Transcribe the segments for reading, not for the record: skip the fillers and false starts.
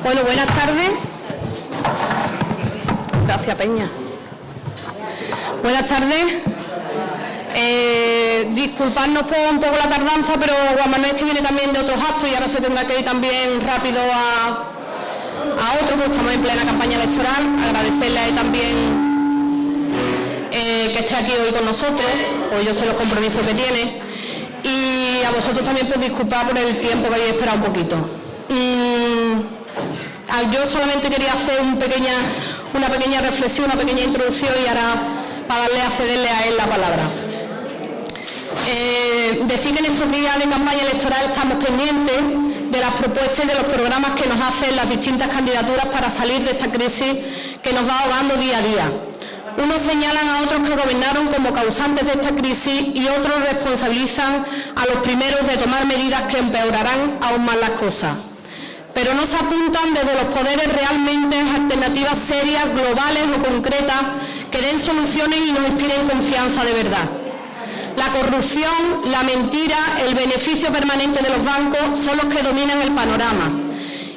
Bueno, buenas tardes. Gracias, Peña. Buenas tardes. Disculpadnos por un poco la tardanza, pero Juan Manuel, que viene también de otros actos y ahora se tendrá que ir también rápido a otros, porque estamos en plena campaña electoral. Agradecerle a él también que esté aquí hoy con nosotros, pues yo sé los compromisos que tiene, y a vosotros también pues disculpad por el tiempo que habéis esperado un poquito. Yo solamente quería hacer una pequeña reflexión, una pequeña introducción, y ahora para cederle a él la palabra. Decir que en estos días de campaña electoral estamos pendientes de las propuestas y de los programas que nos hacen las distintas candidaturas para salir de esta crisis que nos va ahogando día a día. Unos señalan a otros que gobernaron como causantes de esta crisis y otros responsabilizan a los primeros de tomar medidas que empeorarán aún más las cosas. Pero no se apuntan desde los poderes realmente alternativas serias, globales o concretas que den soluciones y nos inspiren confianza de verdad. La corrupción, la mentira, el beneficio permanente de los bancos son los que dominan el panorama.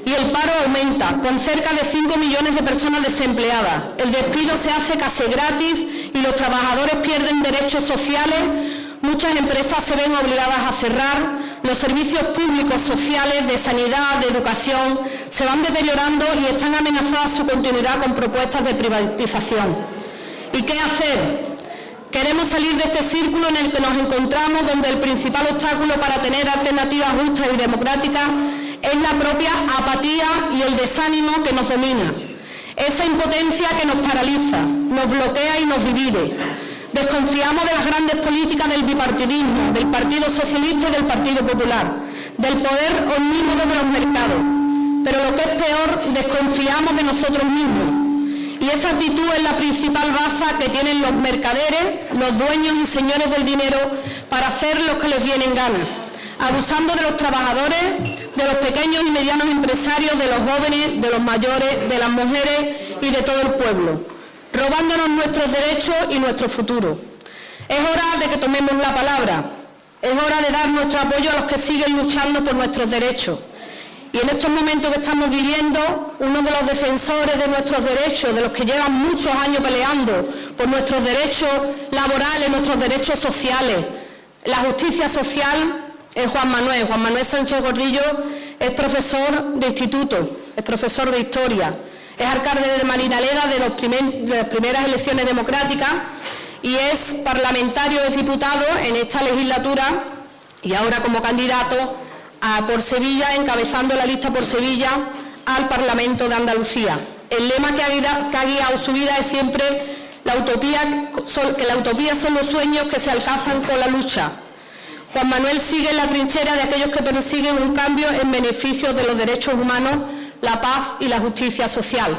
Y el paro aumenta, con cerca de 5 millones de personas desempleadas. El despido se hace casi gratis y los trabajadores pierden derechos sociales. Muchas empresas se ven obligadas a cerrar. Los servicios públicos sociales, de sanidad, de educación, se van deteriorando y están amenazadas su continuidad con propuestas de privatización. ¿Y qué hacer? Queremos salir de este círculo en el que nos encontramos, donde el principal obstáculo para tener alternativas justas y democráticas es la propia apatía y el desánimo que nos domina. Esa impotencia que nos paraliza, nos bloquea y nos divide. Desconfiamos de las grandes políticas del bipartidismo, del Partido Socialista y del Partido Popular, del poder omnímodo de los mercados. Pero lo que es peor, desconfiamos de nosotros mismos. Y esa actitud es la principal baza que tienen los mercaderes, los dueños y señores del dinero para hacer lo que les viene en gana, abusando de los trabajadores, de los pequeños y medianos empresarios, de los jóvenes, de los mayores, de las mujeres y de todo el pueblo, robándonos nuestros derechos y nuestro futuro. Es hora de que tomemos la palabra, es hora de dar nuestro apoyo a los que siguen luchando por nuestros derechos. Y en estos momentos que estamos viviendo, uno de los defensores de nuestros derechos, de los que llevan muchos años peleando por nuestros derechos laborales, nuestros derechos sociales, la justicia social, es Juan Manuel Sánchez Gordillo. Es profesor de instituto, es profesor de historia, es alcalde de Marinaleda de las primeras elecciones democráticas y es parlamentario, es diputado en esta legislatura y ahora como candidato por Sevilla, encabezando la lista por Sevilla al Parlamento de Andalucía. El lema que ha guiado su vida es siempre que la utopía son los sueños que se alcanzan con la lucha. Juan Manuel sigue en la trinchera de aquellos que persiguen un cambio en beneficio de los derechos humanos, la paz y la justicia social.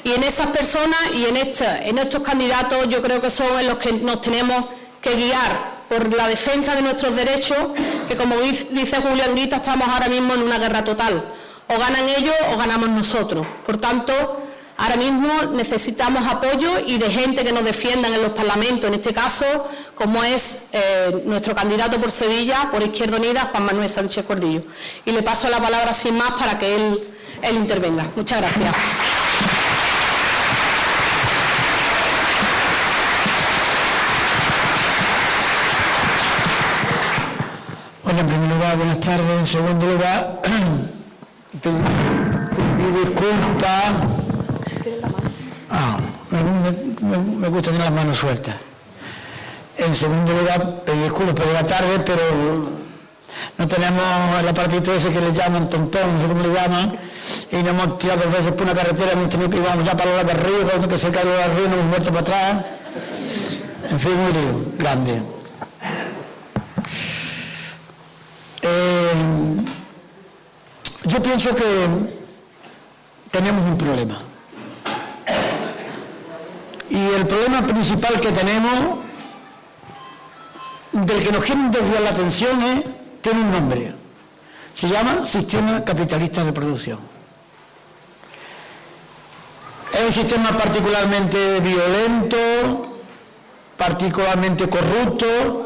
Y en esas personas y en estos candidatos yo creo que son en los que nos tenemos que guiar por la defensa de nuestros derechos, que como dice Julio Anguita, estamos ahora mismo en una guerra total. O ganan ellos o ganamos nosotros. Por tanto, ahora mismo necesitamos apoyo y de gente que nos defiendan en los parlamentos, en este caso, como es nuestro candidato por Sevilla, por Izquierda Unida, Juan Manuel Sánchez Gordillo. Y le paso la palabra sin más para que él intervenga. Muchas gracias. Bueno, en primer lugar, buenas tardes. En segundo lugar, pido disculpas. Me gusta tener las manos sueltas. En segundo lugar, pedir disculpas por la tarde, pero no tenemos el apartito ese que le llaman tontón, no sé cómo le llaman, y nos hemos tirado 2 veces por una carretera, hemos tenido que íbamos ya para la del río, cuando que se cayó el río, nos hemos vuelto para atrás. En fin, un lío grande. Yo pienso que tenemos un problema. Y el problema principal que tenemos, del que nos quieren desviar la atención, tiene un nombre. Se llama sistema capitalista de producción. Es un sistema particularmente violento, particularmente corrupto.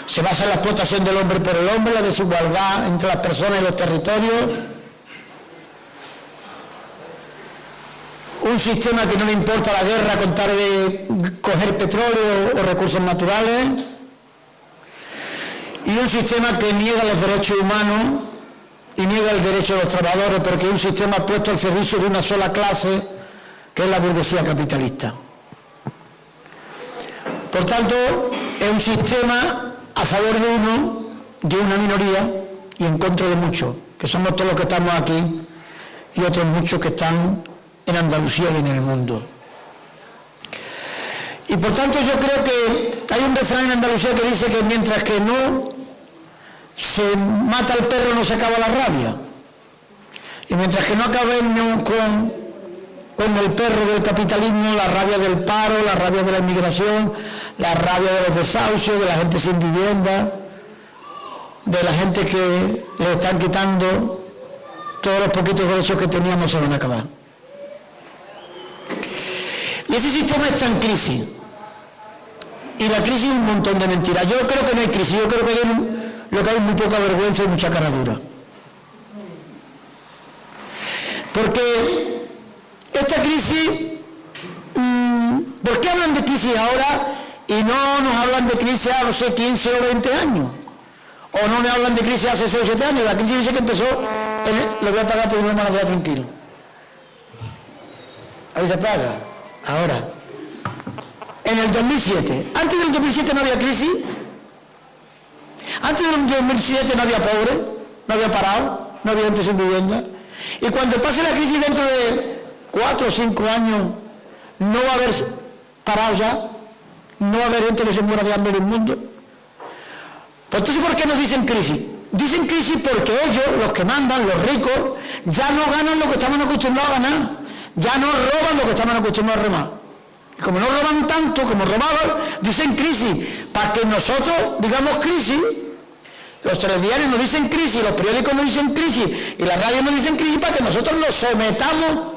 Se basa en la explotación del hombre por el hombre, la desigualdad entre las personas y los territorios. un sistema que no le importa la guerra con tal de coger petróleo o recursos naturales, y un sistema que niega los derechos humanos y niega el derecho de los trabajadores, porque es un sistema puesto al servicio de una sola clase, que es la burguesía capitalista. Por tanto, es un sistema a favor de uno, de una minoría, y en contra de muchos, que somos todos los que estamos aquí y otros muchos que están en Andalucía y en el mundo. Y por tanto yo creo que hay un refrán en Andalucía que dice que mientras que no se mata al perro no se acaba la rabia. Y mientras que no acabemos con el perro del capitalismo, la rabia del paro, la rabia de la inmigración, la rabia de los desahucios, de la gente sin vivienda, de la gente que le están quitando todos los poquitos derechos que teníamos, se van a acabar. Y ese sistema está en crisis. Y la crisis es un montón de mentiras. Yo creo que no hay crisis, yo creo que lo que hay es muy poca vergüenza y mucha cara dura. Porque esta crisis, ¿por qué hablan de crisis ahora y no nos hablan de crisis a, no sé, 15 o 20 años? O no me hablan de crisis hace 6 o 7 años. La crisis dice que empezó, lo voy a pagar por una mano de tranquilo. Ahí se paga. Ahora, en el 2007, antes del 2007 no había crisis, antes del 2007 no había pobre, no había parado, no había gente sin vivienda, y cuando pase la crisis dentro de 4 o 5 años, no va a haber parado ya, no va a haber gente que se muera de hambre en el mundo. Pues entonces, ¿por qué nos dicen crisis? Dicen crisis porque ellos, los que mandan, los ricos, ya no ganan lo que estaban acostumbrados a ganar, ya no roban lo que estaban acostumbrados a robar. Y como no roban tanto como robaban, dicen crisis. Para que nosotros digamos crisis, los telediarios nos dicen crisis, los periódicos nos dicen crisis, y la radio nos dicen crisis, para que nosotros los sometamos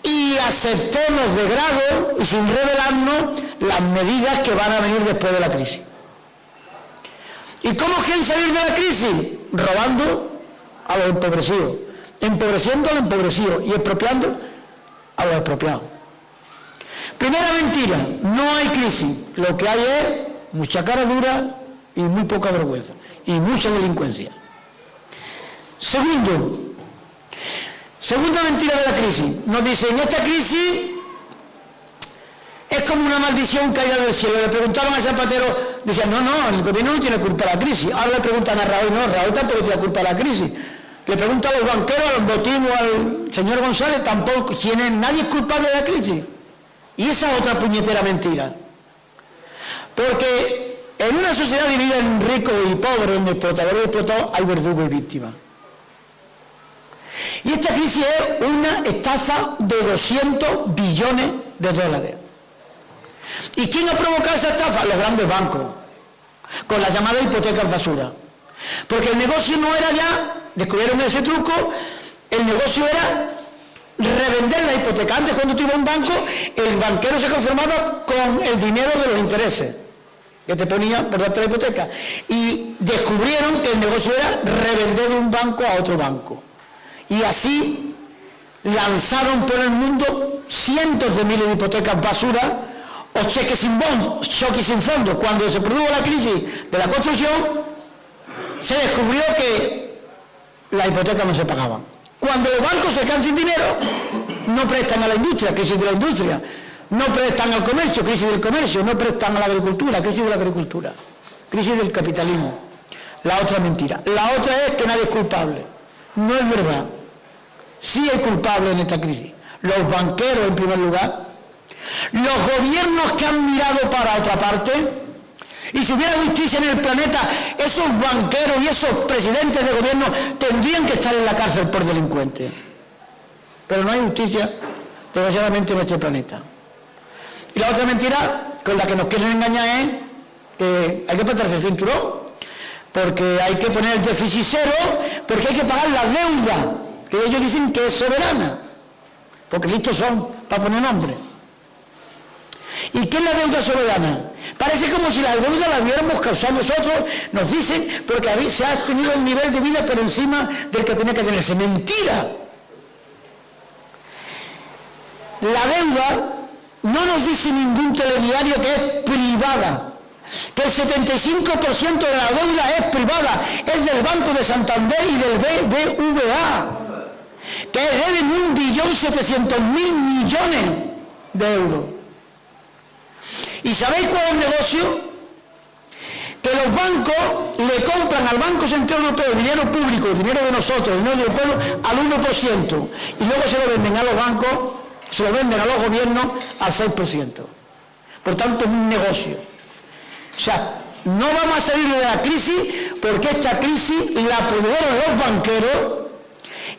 y aceptemos de grado y sin revelarnos las medidas que van a venir después de la crisis. ¿Y cómo quieren salir de la crisis? Robando a los empobrecidos, empobreciendo a los empobrecidos y expropiando a los expropiados. Primera mentira, no hay crisis, lo que hay es mucha cara dura y muy poca vergüenza y mucha delincuencia. Segunda mentira de la crisis, nos dicen, esta crisis es como una maldición caída del cielo. Le preguntaron a Zapatero, decían, no, el gobierno no tiene culpa de la crisis. Ahora le preguntan a Raúl, no, Raúl tampoco tiene culpa de la crisis. Le preguntan a los banqueros, al Botín o al señor González, tampoco, nadie es culpable de la crisis. Y esa es otra puñetera mentira. Porque en una sociedad dividida en ricos y pobres, en explotadores y explotados, hay verdugo y víctima. Y esta crisis es una estafa de 200 billones de dólares. ¿Y quién ha provocado esa estafa? Los grandes bancos, con las llamadas hipotecas basura. Porque el negocio no era ya, descubrieron ese truco, el negocio era revender la hipoteca. Antes, cuando tú ibas a un banco, el banquero se conformaba con el dinero de los intereses que te ponían por darte la hipoteca. Y descubrieron que el negocio era revender de un banco a otro banco. Y así lanzaron por el mundo cientos de miles de hipotecas basura o cheques sin fondos. Cuando se produjo la crisis de la construcción, se descubrió que las hipotecas no se pagaban. Cuando los bancos se quedan sin dinero, no prestan a la industria, crisis de la industria, no prestan al comercio, crisis del comercio, no prestan a la agricultura, crisis de la agricultura, crisis del capitalismo. La otra mentira. La otra es que nadie es culpable. No es verdad. Sí hay culpables en esta crisis. Los banqueros, en primer lugar, los gobiernos que han mirado para otra parte, y si hubiera justicia en el planeta, esos banqueros y esos presidentes de gobierno tendrían que estar en la cárcel por delincuentes. Pero no hay justicia, desgraciadamente, en este planeta. Y la otra mentira con la que nos quieren engañar es que hay que apretarse el cinturón, porque hay que poner el déficit cero, porque hay que pagar la deuda, que ellos dicen que es soberana, porque listos son para poner nombre. ¿Y qué es la deuda soberana? Parece como si la deuda la hubiéramos causado nosotros, nos dicen, porque se ha tenido un nivel de vida por encima del que tenía que tenerse. Mentira. la deuda no nos dice ningún telediario que es privada, que el 75% de la deuda es privada, es del Banco de Santander y del BBVA, que deben 1.700.000 millones de euros. ¿Y sabéis cuál es el negocio? Que los bancos le compran al Banco Central Europeo dinero público, dinero de nosotros, dinero del pueblo, al 1%, y luego se lo venden a los bancos, se lo venden a los gobiernos al 6%. Por tanto, es un negocio. O sea, no vamos a salir de la crisis porque esta crisis la produjeron los banqueros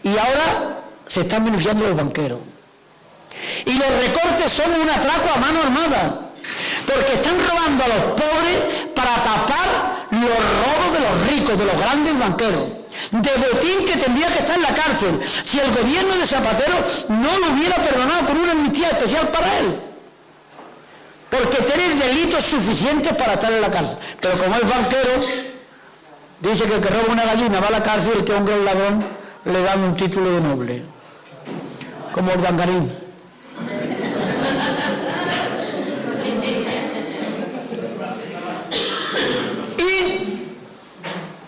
y ahora se están beneficiando los banqueros. Y los recortes son un atraco a mano armada, porque están robando a los pobres para tapar los robos de los ricos, de los grandes banqueros. De Botín, que tendría que estar en la cárcel si el gobierno de Zapatero no lo hubiera perdonado con una amnistía especial para él, porque tiene delitos suficientes para estar en la cárcel. Pero como es banquero, dice que el que roba una gallina va a la cárcel y el que es un gran ladrón le dan un título de noble, como Urdangarín.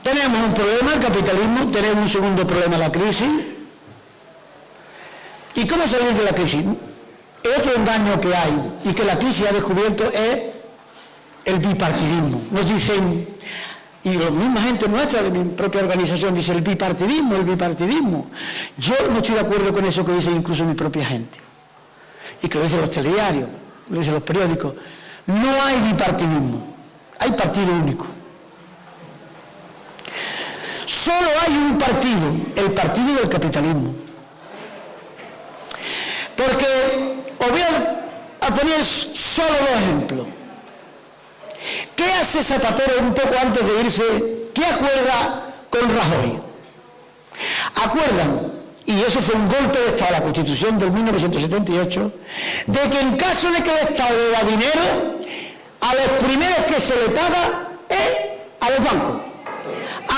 Tenemos un problema, el capitalismo, tenemos un segundo problema, la crisis. ¿Y cómo salir de la crisis? El otro engaño que hay y que la crisis ha descubierto es el bipartidismo. Nos dicen, y la misma gente nuestra de mi propia organización dice el bipartidismo, el bipartidismo. Yo no estoy de acuerdo con eso que dice incluso mi propia gente. Y que lo dicen los telediarios, lo dicen los periódicos. No hay bipartidismo, hay partido único. Solo hay un partido, el partido del capitalismo. Porque os voy a poner solo dos ejemplos. ¿Qué hace Zapatero un poco antes de irse? ¿Qué acuerda con Rajoy? Acuerdan, y eso fue un golpe de Estado, la Constitución del 1978, de que en caso de que el Estado deba dinero, a los primeros que se le paga es a los bancos.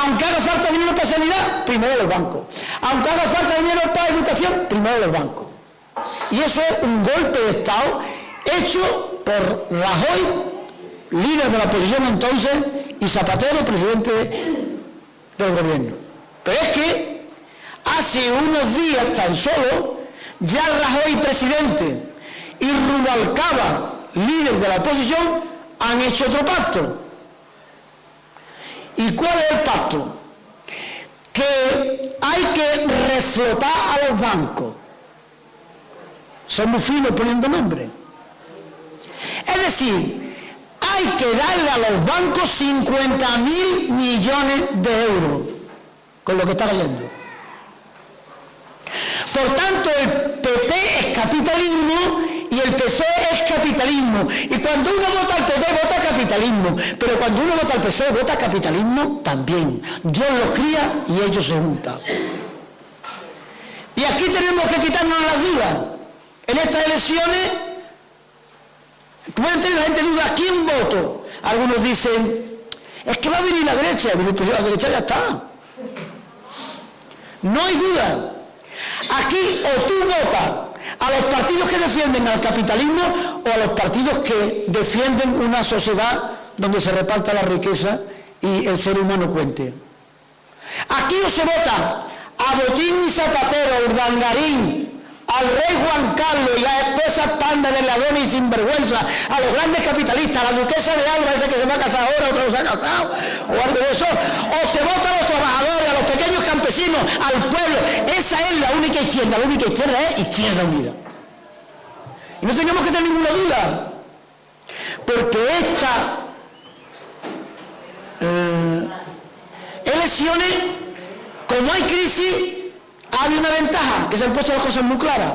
Aunque haga falta dinero para sanidad, primero los bancos. Aunque haga falta dinero para educación, primero los bancos. Y eso es un golpe de Estado hecho por Rajoy, líder de la oposición entonces, y Zapatero, presidente del gobierno. Pero es que hace unos días tan solo, ya Rajoy, presidente, y Rubalcaba, líder de la oposición, han hecho otro pacto. ¿Y cuál es el pacto? Que hay que reflotar a los bancos. Son muy finos poniendo nombre. Es decir, hay que darle a los bancos 50.000 millones de euros con lo que está cayendo. Por tanto, el PP es capitalismo y el PSOE es capitalismo. Y cuando uno vota al PP, vota capitalismo. Pero cuando uno vota al PSOE, vota capitalismo también. Dios los cría y ellos se juntan. Y aquí tenemos que quitarnos las dudas. En estas elecciones, pueden tener la gente dudas, ¿a quién voto? Algunos dicen, es que va a venir la derecha. Y dicen, pues la derecha ya está. No hay duda. Aquí o tú votas a los partidos que defienden al capitalismo o a los partidos que defienden una sociedad donde se reparta la riqueza y el ser humano cuente. Aquí o se vota a Botín y Zapatero, Urdangarín, al rey Juan Carlos y a esposas pandas de ladrones y sinvergüenza, a los grandes capitalistas, a la duquesa de Alba, esa que se va a casar ahora, otra no se ha casado, o algo de eso, o se vota a los trabajadores, a los pequeños campesinos, al pueblo. Esa es la única izquierda es Izquierda Unida. Y no tenemos que tener ninguna duda, porque estas elecciones, como hay crisis, hay una ventaja, que se han puesto las cosas muy claras.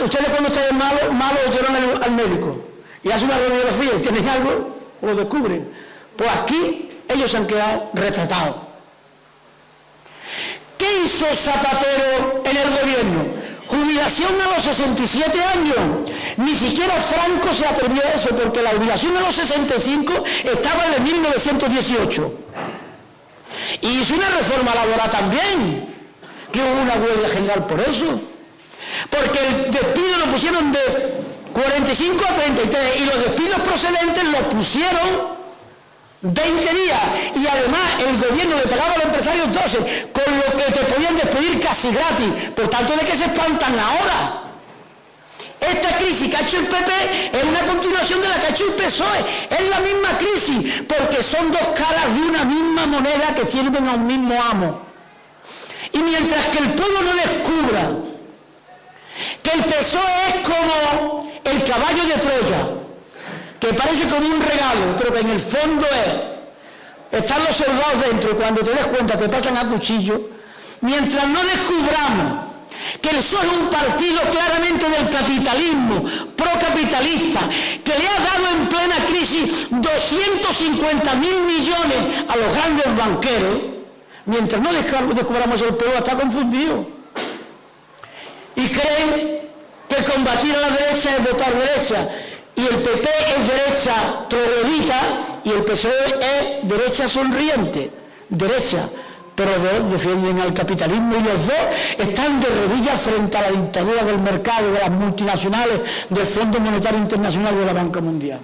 Ustedes cuando están malos llevan al médico y hacen una radiografía y tienen algo, lo descubren. Pues aquí ellos se han quedado retratados. ¿Qué hizo Zapatero en el gobierno? Jubilación a los 67 años. Ni siquiera Franco se atrevió a eso, porque la jubilación a los 65 estaba en el 1918. Y hizo una reforma laboral también, que hubo una huelga general por eso. porque el despido lo pusieron de 45 a 33 y los despidos procedentes los pusieron 20 días, y además el gobierno le pagaba a los empresarios 12, con lo que te podían despedir casi gratis. Por tanto, ¿de qué se espantan ahora? Esta crisis que ha hecho el PP es una continuación de la que ha hecho el PSOE, es la misma crisis, porque son dos caras de una misma moneda que sirven a un mismo amo. Y mientras que el pueblo no descubra que el PSOE es como el caballo de Troya, que parece como un regalo, pero que en el fondo están los soldados dentro, y cuando te des cuenta te pasan a cuchillo, mientras no descubramos que el PSOE es un partido claramente del capitalismo, procapitalista, que le ha dado en plena crisis 250.000 millones a los grandes banqueros, mientras no descubramos el pueblo está confundido. Y creen que combatir a la derecha es votar derecha, y el PP es derecha troglodita y el PSOE es derecha sonriente, derecha, pero los dos defienden al capitalismo y los dos están de rodillas frente a la dictadura del mercado, de las multinacionales, del Fondo Monetario Internacional y de la Banca Mundial.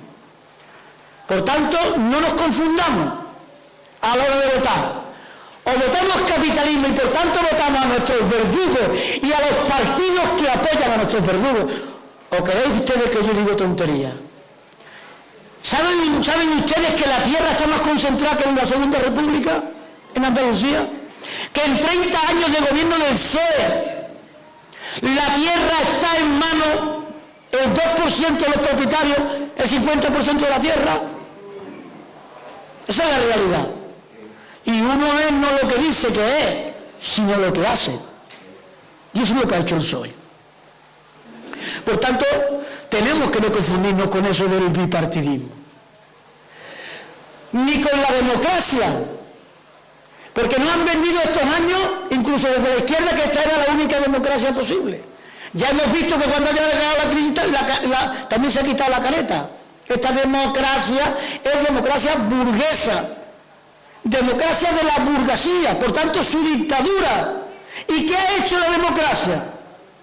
Por tanto, no nos confundamos a la hora de votar. O votamos capitalismo y por tanto votamos a nuestros verdugos y a los partidos que apoyan a nuestros verdugos. ¿O queréis ustedes que yo digo tontería? ¿Saben ustedes que la tierra está más concentrada que en la Segunda República, en Andalucía? Que en 30 años de gobierno del PSOE, la tierra está en manos el 2% de los propietarios, el 50% de la tierra. Esa es la realidad. Y uno es no lo que dice que es, sino lo que hace. Y eso es lo que ha hecho el PSOE. Por tanto, tenemos que no confundirnos con eso del bipartidismo. Ni con la democracia. Porque nos han vendido estos años, incluso desde la izquierda, que esta era la única democracia posible. Ya hemos visto que cuando haya llegado la crisis, también se ha quitado la careta. Esta democracia es democracia burguesa. Democracia de la burguesía, por tanto su dictadura. ¿Y qué ha hecho la democracia?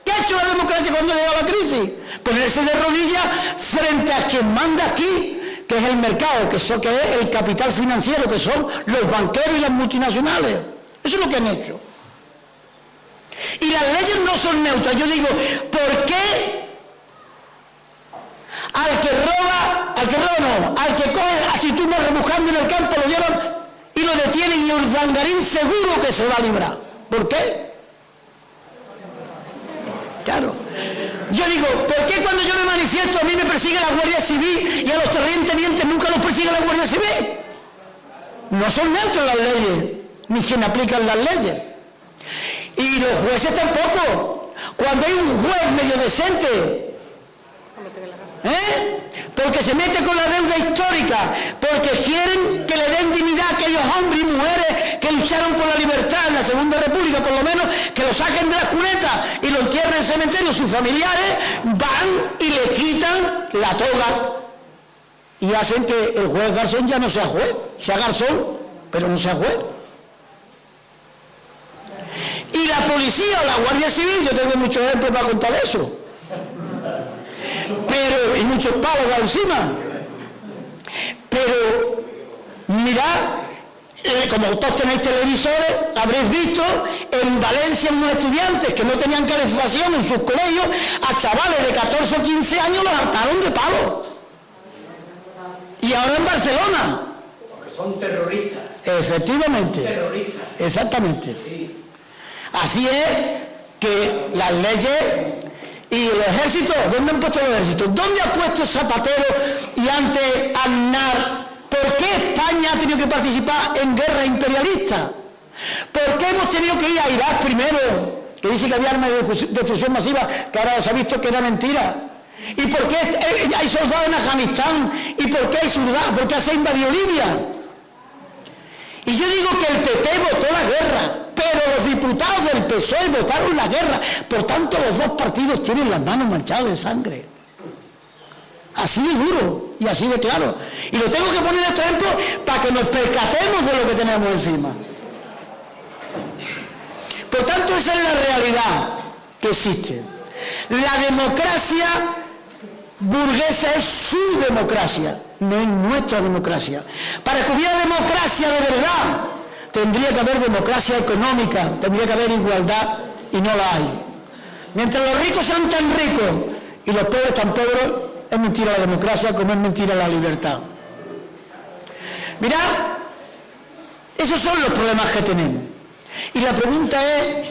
¿Qué ha hecho la democracia cuando llega la crisis? Ponerse de rodillas frente a quien manda aquí, que es el mercado, que es el capital financiero, que son los banqueros y las multinacionales. Eso es lo que han hecho. Y las leyes no son neutras. Yo digo, ¿por qué al que coge aceitunas rebujando en el campo lo llevan y lo detienen y Urdangarín seguro que se va a librar? ¿Por qué? Claro. Yo digo, ¿por qué cuando yo me manifiesto a mí me persigue la Guardia Civil y a los terratenientes nunca los persigue la Guardia Civil? No son neutras las leyes, ni quien aplican las leyes. Y los jueces tampoco. Cuando hay un juez medio decente, porque se mete con la deuda histórica, porque quieren que le den dignidad a aquellos hombres y mujeres que lucharon por la libertad en la Segunda República, por lo menos que lo saquen de las cunetas y lo entierren en el cementerio, sus familiares van y le quitan la toga y hacen que el juez Garzón ya no sea juez, sea Garzón, pero no sea juez. Y la policía o la Guardia Civil, yo tengo muchos ejemplos para contar eso, pero, y muchos palos de encima, pero mirad, como todos tenéis televisores, habréis visto en Valencia unos estudiantes que no tenían calefacción en sus colegios, a chavales de 14 o 15 años los hartaron de palo. Y ahora en Barcelona. Porque son terroristas. Efectivamente. Terroristas. Exactamente. Sí. Así es que las leyes y los ejércitos, ¿dónde han puesto los ejércitos? ¿Dónde ha puesto Zapatero y antes Aznar? ¿Por qué España ha tenido que participar en guerra imperialista? ¿Por qué hemos tenido que ir a Irak primero? Que dice que había armas de destrucción masiva, que ahora se ha visto que era mentira. ¿Y por qué hay soldados en Afganistán? ¿Y por qué hay soldados? ¿Por qué se invadió Libia? Y yo digo que el PP votó la guerra, pero los diputados del PSOE votaron la guerra. Por tanto, los dos partidos tienen las manos manchadas de sangre. Así de duro y así de claro. Y lo tengo que poner este ejemplo para que nos percatemos de lo que tenemos encima. Por tanto, esa es la realidad que existe. La democracia burguesa es su democracia, no es nuestra democracia. Para que hubiera democracia de verdad, tendría que haber democracia económica, tendría que haber igualdad, y no la hay. Mientras los ricos sean tan ricos y los pobres tan pobres, es mentira la democracia como es mentira la libertad. Mirad, esos son los problemas que tenemos. Y la pregunta es,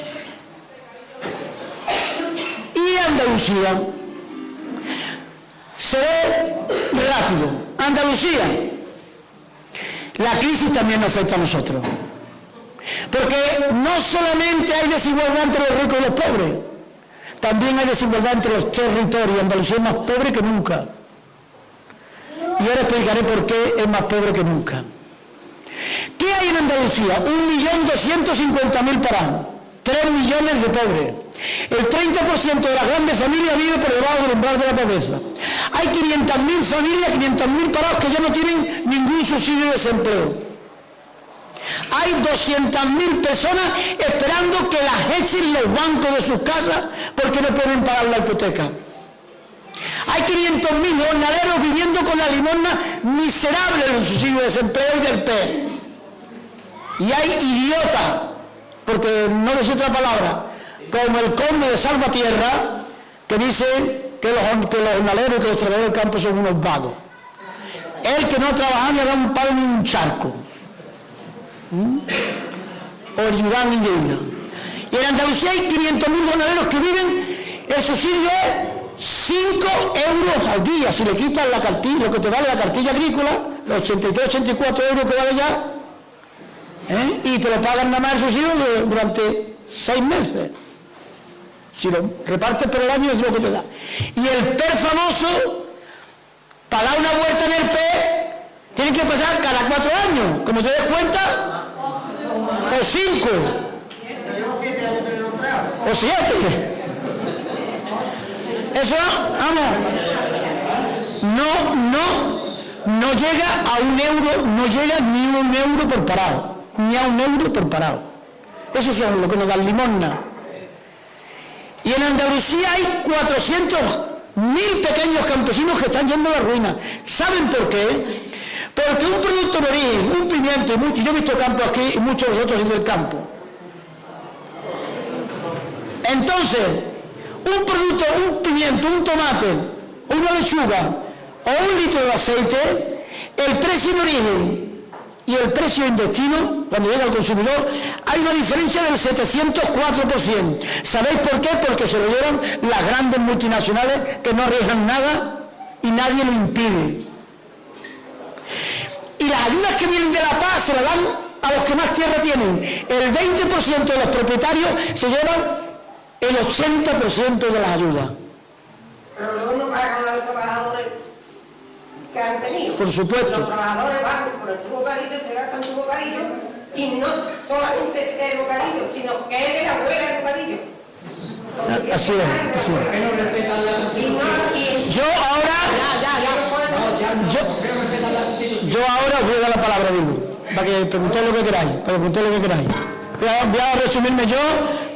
¿y Andalucía? Se ve rápido. Andalucía, la crisis también nos afecta a nosotros. Porque no solamente hay desigualdad entre los ricos y los pobres, también hay desigualdad entre los territorios. Andalucía es más pobre que nunca. Y ahora explicaré por qué es más pobre que nunca. ¿Qué hay en Andalucía? 1.250.000 parados, 3 millones de pobres. El 30% de las grandes familias vive por debajo del umbral de la pobreza. Hay 500.000 familias, 500.000 parados que ya no tienen ningún subsidio de desempleo. Hay 200.000 personas esperando que las echen los bancos de sus casas porque no pueden pagar la hipoteca. Hay 500.000 jornaleros viviendo con la limosna miserable del subsidio de desempleo y del PE. Y hay idiotas, porque no les otra palabra, como el conde de Salvatierra, que dice que los jornaleros y que los trabajadores del campo son unos vagos. El que no trabaja ni da un palo ni un charco. O Yurán y Lleida. Y en Andalucía hay 500.000 jornaleros que viven, el subsidio es 5 euros al día. Si le quitan la cartilla, lo que te vale la cartilla agrícola, los 83, 84 euros que vale ya, y te lo pagan nada más el subsidio durante 6 meses. Si lo repartes por el año es lo que te da. Y el PER famoso, para dar una vuelta en el PER, tiene que pasar cada 4 años. Como te des cuenta, o 5, o 7. Eso, vamos, no llega a 1 euro, no llega ni 1 euro por parado, ni a 1 euro por parado. Eso es lo que nos da limosna. Y en Andalucía hay 400.000 pequeños campesinos que están yendo a la ruina. ¿Saben por qué? Porque un producto de origen, un pimiento, y yo he visto campo aquí y muchos de vosotros en el campo. Entonces, un producto, un pimiento, un tomate, una lechuga o 1 litro de aceite, el precio de origen y el precio en destino, cuando llega al consumidor, hay una diferencia del 704%. ¿Sabéis por qué? Porque se lo llevan las grandes multinacionales que no arriesgan nada y nadie lo impide. Y las ayudas que vienen de la PAC se las dan a los que más tierra tienen. El 20% de los propietarios se llevan el 80% de las ayudas. Pero luego no pagan a los trabajadores que han tenido. Por supuesto. Los trabajadores van por el bocadillo, se gastan su bocadillo, y no solamente es el bocadillo, sino que es de la abuela el bocadillo. Así es, así es. Yo ahora os voy a dar la palabra, digo, para que preguntéis lo que queráis, Voy a resumirme yo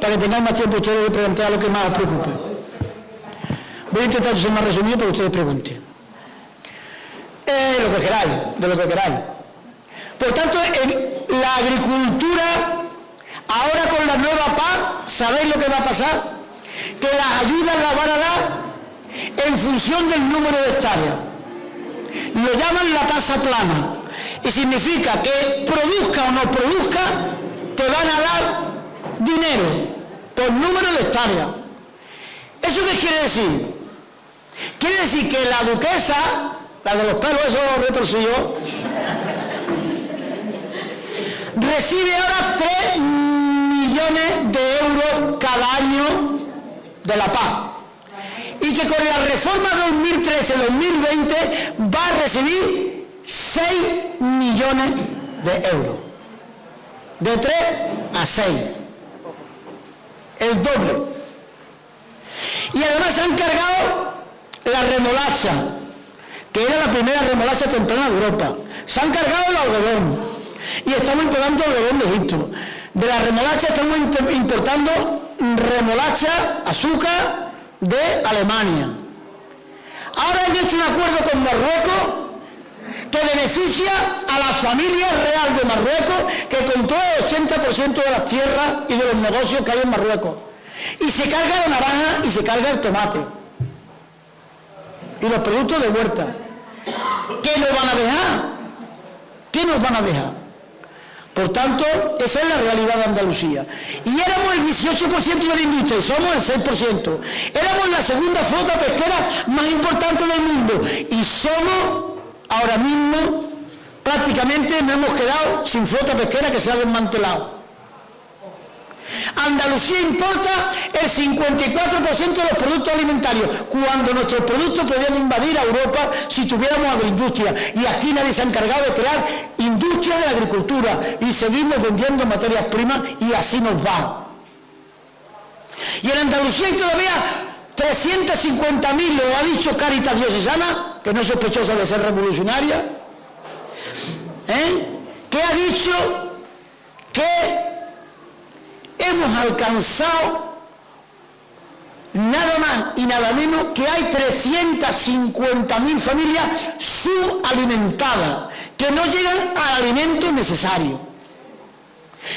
para que tengáis más tiempo ustedes de preguntar lo que más os preocupe. Voy a intentar ser más resumido para que ustedes pregunten. De lo que queráis. Por tanto, en la agricultura, ahora con la nueva PAC, ¿sabéis lo que va a pasar? Que las ayudas las van a dar en función del número de hectáreas. Lo llaman la tasa plana. Y significa que produzca o no produzca, te van a dar dinero por número de hectáreas. ¿Eso qué quiere decir? Quiere decir que la duquesa, la de los pelos esos retorcidos, recibe ahora 3 millones de euros cada año de la PAC. Y que con la reforma 2013-2020 va a recibir 6 millones de euros. De 3 a 6. El doble. Y además se han cargado la remolacha, que era la primera remolacha temprana de Europa. Se han cargado el algodón. Y estamos importando algodón de Egipto. De la remolacha estamos importando remolacha, azúcar, de Alemania. Ahora han hecho un acuerdo con Marruecos que beneficia a la familia real de Marruecos, que controla el 80% de las tierras y de los negocios que hay en Marruecos. Y se carga la naranja y se carga el tomate. Y los productos de huerta. ¿Qué nos van a dejar? ¿Qué nos van a dejar? Por tanto, esa es la realidad de Andalucía. Y éramos el 18% de la industria y somos el 6%. Éramos la segunda flota pesquera más importante del mundo y somos, ahora mismo, prácticamente nos hemos quedado sin flota pesquera, que se ha desmantelado. Andalucía importa el 54% de los productos alimentarios, cuando nuestros productos podrían invadir a Europa si tuviéramos agroindustria. Y aquí nadie se ha encargado de crear industria de la agricultura y seguimos vendiendo materias primas y así nos va. Y en Andalucía hay todavía 350.000, lo ha dicho Cáritas Diocesana, que no es sospechosa de ser revolucionaria, que ha dicho que hemos alcanzado nada más y nada menos que hay 350.000 familias subalimentadas que no llegan al alimento necesario.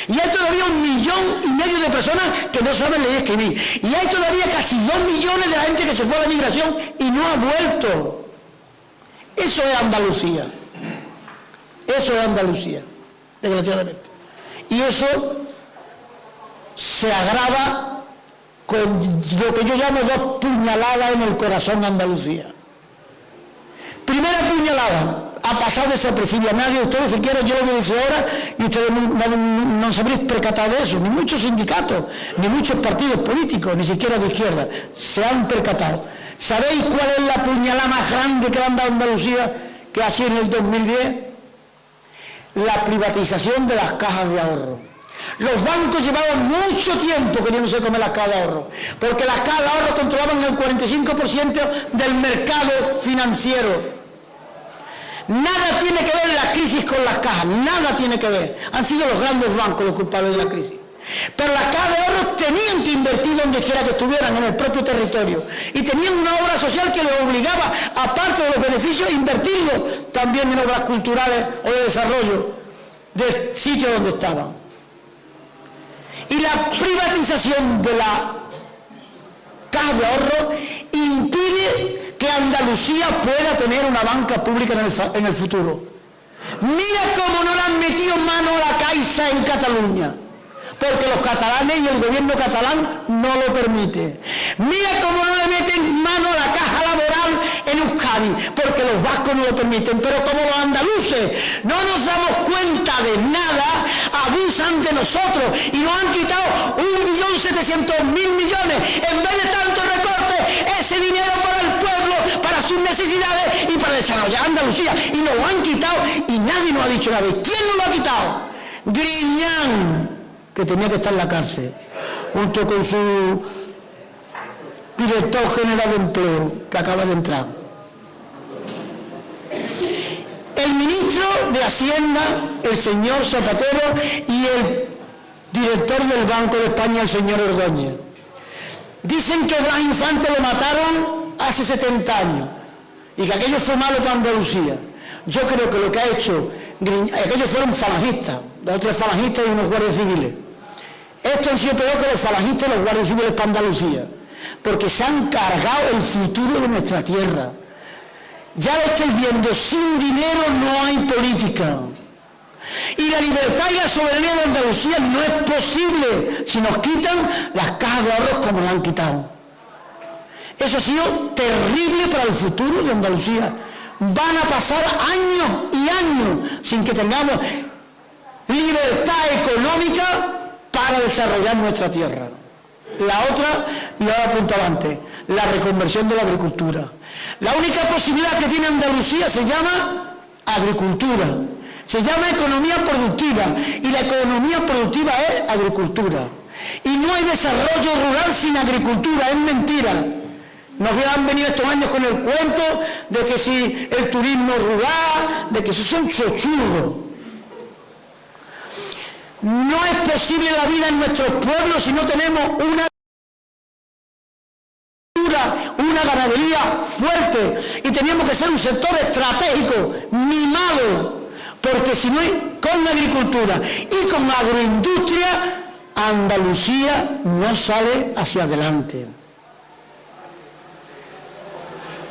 Y hay todavía 1,5 millones de personas que no saben leer y escribir. Y hay todavía casi 2 millones de la gente que se fue a la migración y no ha vuelto. Eso es Andalucía. Eso es Andalucía, desgraciadamente. Y eso se agrava con lo que yo llamo 2 puñaladas en el corazón de Andalucía. Primera puñalada, ha pasado desapercibida. Nadie de ustedes siquiera, yo lo voy a decir ahora, y ustedes no se habréis percatado de eso, ni muchos sindicatos, ni muchos partidos políticos, ni siquiera de izquierda, se han percatado. ¿Sabéis cuál es la puñalada más grande que le han dado a Andalucía, que ha sido en el 2010? La privatización de las cajas de ahorro. Los bancos llevaban mucho tiempo queriéndose comer las cajas de ahorro, porque las cajas de ahorro controlaban el 45% del mercado financiero. Nada tiene que ver la crisis con las cajas, nada tiene que ver. Han sido los grandes bancos los culpables de la crisis. Pero las cajas de ahorro tenían que invertir donde quiera que estuvieran, en el propio territorio. Y tenían una obra social que les obligaba, aparte de los beneficios, a invertirlo también en obras culturales o de desarrollo del sitio donde estaban. Y la privatización de la caja de ahorro impide que Andalucía pueda tener una banca pública en el futuro. Mira cómo no le han metido mano a la Caixa en Cataluña, porque los catalanes y el gobierno catalán no lo permite. Mira cómo no le meten mano a la caja laboral en Euskadi, porque los vascos no lo permiten. Pero como los andaluces no nos damos cuenta de nada, abusan de nosotros y nos han quitado 1.700.000 millones. En vez de tanto recorte, ese dinero para el pueblo, para sus necesidades y para desarrollar Andalucía. Y nos lo han quitado y nadie nos ha dicho nada. ¿Quién nos lo ha quitado? Griñán, que tenía que estar en la cárcel, junto con su director general de empleo, que acaba de entrar. El ministro de Hacienda, el señor Zapatero, y el director del Banco de España, el señor Ordóñez. Dicen que Blas Infante lo mataron hace 70 años y que aquello fue malo para Andalucía. Yo creo que lo que ha hecho, aquellos fueron falangistas, los otros falangistas y unos guardias civiles. Esto ha sido peor que los falangistas y los guardias civiles para Andalucía, porque se han cargado el futuro de nuestra tierra. Ya lo estáis viendo, sin dinero no hay política. Y la libertad y la soberanía de Andalucía no es posible si nos quitan las cajas de ahorros como la han quitado. Eso ha sido terrible para el futuro de Andalucía. Van a pasar años y años sin que tengamos libertad económica para desarrollar nuestra tierra. La otra, lo he apuntado antes, la reconversión de la agricultura. La única posibilidad que tiene Andalucía se llama agricultura, se llama economía productiva, y la economía productiva es agricultura. Y no hay desarrollo rural sin agricultura, es mentira. Nos han venido estos años con el cuento de que si el turismo rural, de que eso son chochurros. No es posible la vida en nuestros pueblos si no tenemos una agricultura ganadería fuerte y teníamos que ser un sector estratégico, mimado, porque si no hay con agricultura y con agroindustria, Andalucía no sale hacia adelante.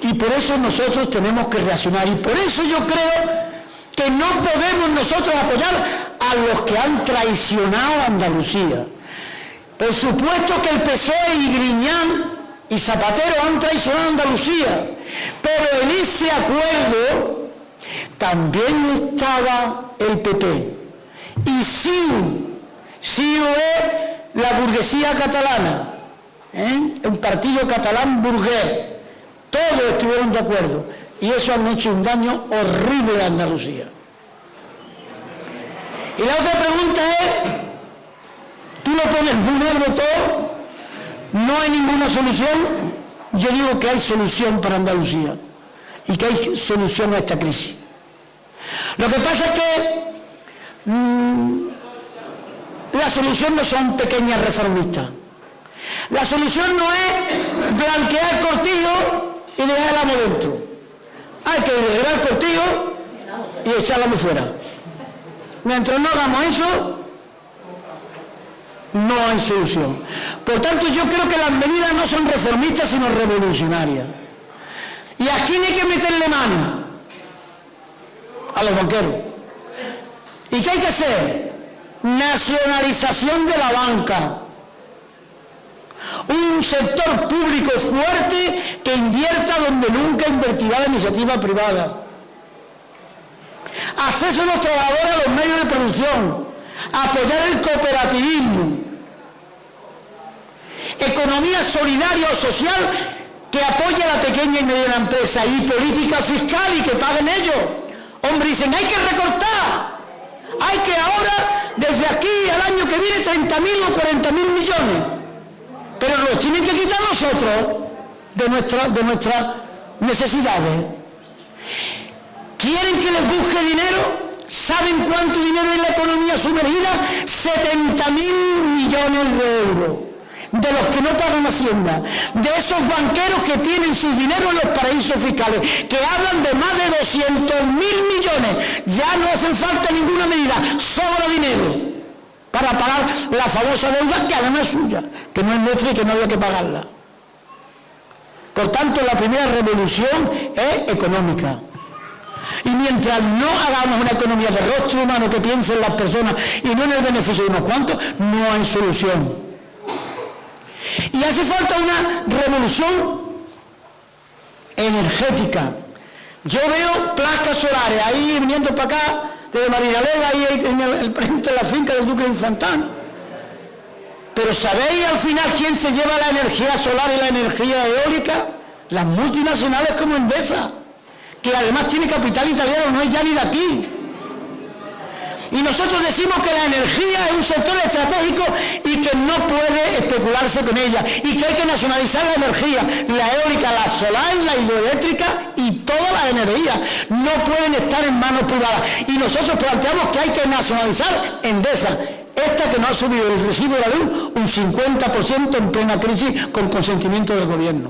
Y por eso nosotros tenemos que reaccionar, y por eso yo creo que no podemos nosotros apoyar a los que han traicionado a Andalucía. Por supuesto que el PSOE y Griñán y Zapatero han traicionado a Andalucía, pero en ese acuerdo también estaba el PP y CiU es la burguesía catalana, un partido catalán burgués. Todos estuvieron de acuerdo y eso han hecho un daño horrible a Andalucía. Y la otra pregunta es, tú lo pones muy negro todo, no hay ninguna solución. Yo digo que hay solución para Andalucía y que hay solución a esta crisis. Lo que pasa es que la solución no son pequeñas reformistas. La solución no es blanquear Cortijo y dejar el amo dentro. Hay que liberar el Cortijo y echarlo fuera. Mientras no hagamos eso, no hay solución. Por tanto, yo creo que las medidas no son reformistas, sino revolucionarias. ¿Y a quién hay que meterle mano? A los banqueros. ¿Y qué hay que hacer? Nacionalización de la banca. Un sector público fuerte que invierta donde nunca invertirá la iniciativa privada. Acceso a los trabajadores a los medios de producción. Apoyar el cooperativismo. Economía solidaria o social que apoye a la pequeña y mediana empresa. Y política fiscal y que paguen ellos. Hombre, dicen, hay que recortar. Hay que ahora, desde aquí al año que viene, 30.000 o 40.000 millones. Pero los tienen que quitar nosotros de nuestras necesidades. ¿Quieren que les busque dinero? ¿Saben cuánto dinero hay en la economía sumergida? 70.000 millones de euros. De los que no pagan Hacienda, de esos banqueros que tienen su dinero en los paraísos fiscales, que hablan de más de 200.000 millones. Ya no hacen falta ninguna medida, sobra dinero para pagar la famosa deuda, que además es suya, que no es nuestra y que no había que pagarla. Por tanto, la primera revolución es económica. Y mientras no hagamos una economía de rostro humano que piense en las personas y no en el beneficio de unos cuantos, no hay solución. Y hace falta una revolución energética. Yo veo placas solares ahí viniendo para acá, desde Marinalega, ahí en el la finca del Duque de Infantán. Pero ¿sabéis al final quién se lleva la energía solar y la energía eólica? Las multinacionales como Endesa, que además tiene capital italiano, no es ya ni de aquí. Y nosotros decimos que la energía es un sector estratégico y que no puede especularse con ella, y que hay que nacionalizar la energía, la eólica, la solar, la hidroeléctrica y todas las energías. No pueden estar en manos privadas. Y nosotros planteamos que hay que nacionalizar Endesa, esta que no ha subido el recibo de la luz un 50% en plena crisis con consentimiento del gobierno.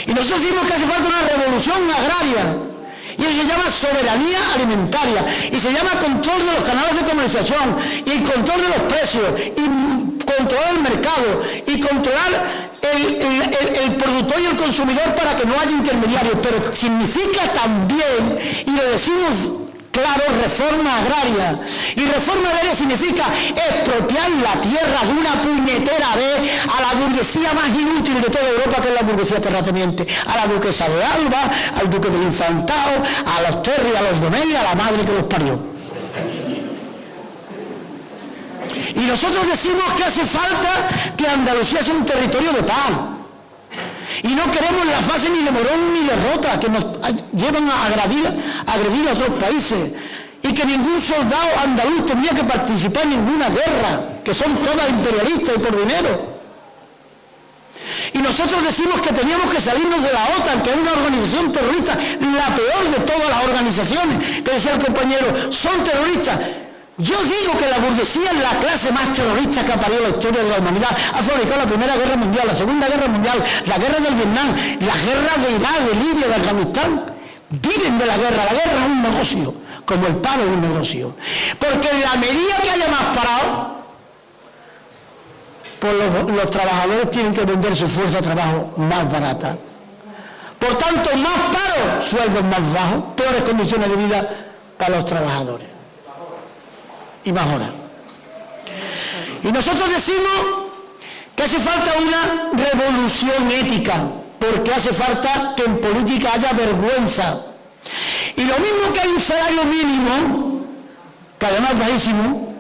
Y nosotros decimos que hace falta una revolución agraria. Y eso se llama soberanía alimentaria, y se llama control de los canales de comercialización, y el control de los precios, y controlar el mercado, y controlar el productor y el consumidor para que no haya intermediarios. Pero significa también, y lo decimos claro, reforma agraria. Y reforma agraria significa expropiar la tierra de una puñetera vez a la burguesía más inútil de toda Europa, que es la burguesía terrateniente. A la duquesa de Alba, al duque del Infantado, a los Terry, a los Domey, a la madre que los parió. Y nosotros decimos que hace falta que Andalucía sea un territorio de paz. Y no queremos la fase ni de Morón ni derrota que nos llevan a agredir a otros países. Y que ningún soldado andaluz tendría que participar en ninguna guerra, que son todas imperialistas y por dinero. Y nosotros decimos que teníamos que salirnos de la OTAN, que es una organización terrorista, la peor de todas las organizaciones, que decía el compañero, son terroristas. Yo digo que la burguesía es la clase más terrorista que ha parido la historia de la humanidad. Ha fabricado la Primera Guerra Mundial, la Segunda Guerra Mundial, la guerra del Vietnam, la guerra de Irak, de Libia, de Afganistán. Viven de la guerra es un negocio, como el paro es un negocio. Porque en la medida que haya más parado, pues los trabajadores tienen que vender su fuerza de trabajo más barata. Por tanto, más paro, sueldos más bajos, peores condiciones de vida para los trabajadores. Y más horas. Y nosotros decimos que hace falta una revolución ética, porque hace falta que en política haya vergüenza. Y lo mismo que hay un salario mínimo, que además es bajísimo,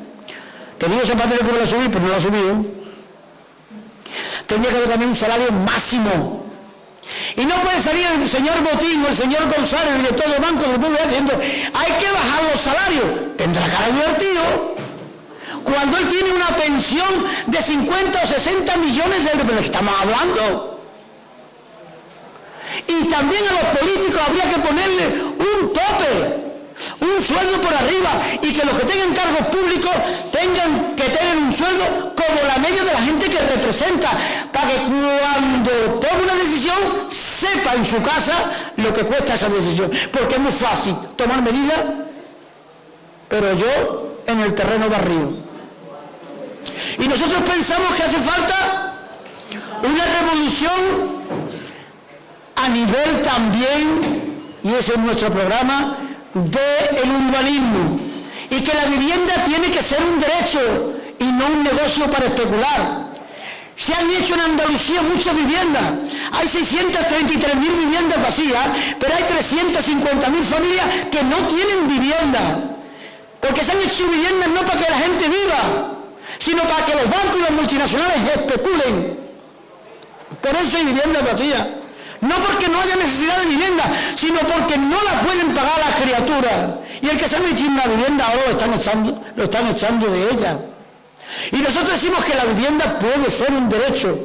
que digo Zapatero que lo ha subido, pero no lo ha subido, tendría que haber también un salario máximo. Y no puede salir el señor Botín o el señor González, el director del Banco del Mundo, diciendo hay que bajar los salarios. Tendrá cara divertido cuando él tiene una pensión de 50 o 60 millones de euros. ¿Pero de qué estamos hablando? Y también a los políticos habría que ponerle un tope, un sueldo por arriba, y que los que tengan cargos públicos tengan que tener un sueldo como la media de la gente que representa, para que cuando tome una decisión sepa en su casa lo que cuesta esa decisión, porque es muy fácil tomar medidas, pero yo en el terreno barrido. Y nosotros pensamos que hace falta una revolución a nivel también, y ese es nuestro programa, del urbanismo, y que la vivienda tiene que ser un derecho y no un negocio para especular. Se han hecho en Andalucía muchas viviendas, hay 633.000 viviendas vacías, pero hay 350.000 familias que no tienen vivienda, porque se han hecho viviendas no para que la gente viva, sino para que los bancos y las multinacionales especulen. Por eso hay viviendas vacías. No porque no haya necesidad de vivienda, sino porque no la pueden pagar las criaturas. Y el que se ha metido en una vivienda ahora lo están echando de ella. Y nosotros decimos que la vivienda puede ser un derecho.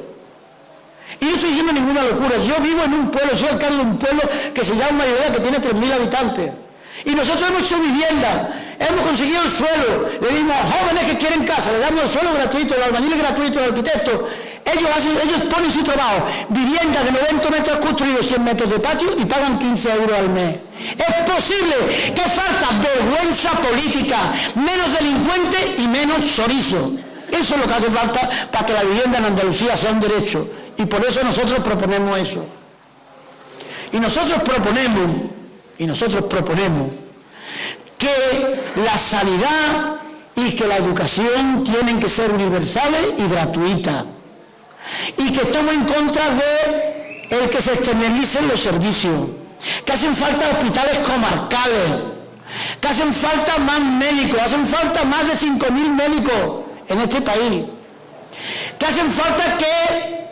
Y no estoy diciendo ninguna locura. Yo vivo en un pueblo, soy alcalde de un pueblo que se llama Mayoría, que tiene 3.000 habitantes. Y nosotros hemos hecho vivienda, hemos conseguido el suelo, le dimos a jóvenes que quieren casa, le damos el suelo gratuito, el albañil es gratuito, el arquitecto. Ellos ponen su trabajo, viviendas de 90 metros construidos, 100 metros de patio, y pagan 15 euros al mes. Es posible. Que falta vergüenza política, menos delincuente y menos chorizo. Eso es lo que hace falta para que la vivienda en Andalucía sea un derecho. Y por eso nosotros proponemos eso. Y nosotros proponemos que la sanidad y que la educación tienen que ser universales y gratuitas. Y que estamos en contra de el que se externalicen los servicios, que hacen falta hospitales comarcales, que hacen falta más médicos, hacen falta más de 5.000 médicos en este país, que hacen falta que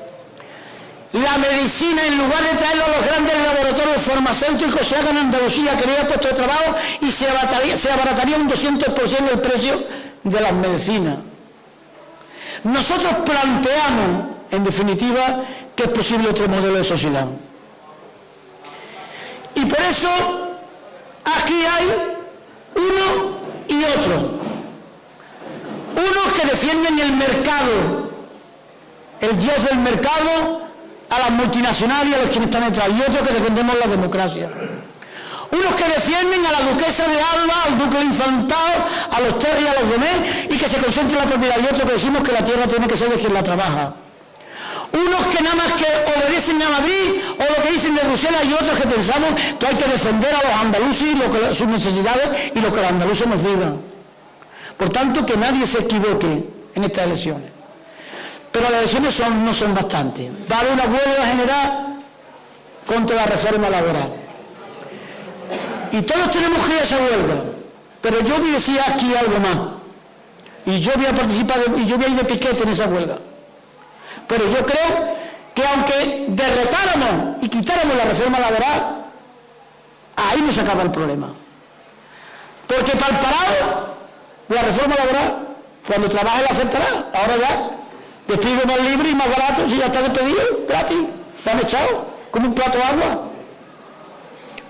la medicina, en lugar de traerlo a los grandes laboratorios farmacéuticos, se haga en Andalucía, que no haya puesto de trabajo, y se abarataría un 200% el precio de las medicinas. Nosotros planteamos, en definitiva, que es posible otro modelo de sociedad. Y por eso aquí hay uno y otro. Unos que defienden el mercado, el dios del mercado, a las multinacionales y a los que están detrás, y otros que defendemos la democracia. Unos que defienden a la duquesa de Alba, al duque de Infantado, a los Terry y a los demás, y que se concentre la propiedad, y otros que decimos que la tierra tiene que ser de quien la trabaja. Unos que nada más que obedecen a Madrid o lo que dicen de Bruselas, y otros que pensamos que hay que defender a los andaluces y sus necesidades y lo que los andaluces nos digan. Por tanto, que nadie se equivoque en estas elecciones. Pero las elecciones no son bastantes. Va a haber una huelga general contra la reforma laboral. Y todos tenemos que ir a esa huelga. Pero yo voy a decir aquí algo más. Y yo voy a participar, y yo voy a ir de piquete en esa huelga. Pero yo creo que aunque derrotáramos y quitáramos la reforma laboral, ahí no se acaba el problema. Porque para el parado, la reforma laboral, cuando trabaje la aceptará. Ahora ya, despido más libre y más barato, si ya está despedido, gratis, lo han echado, como un plato de agua.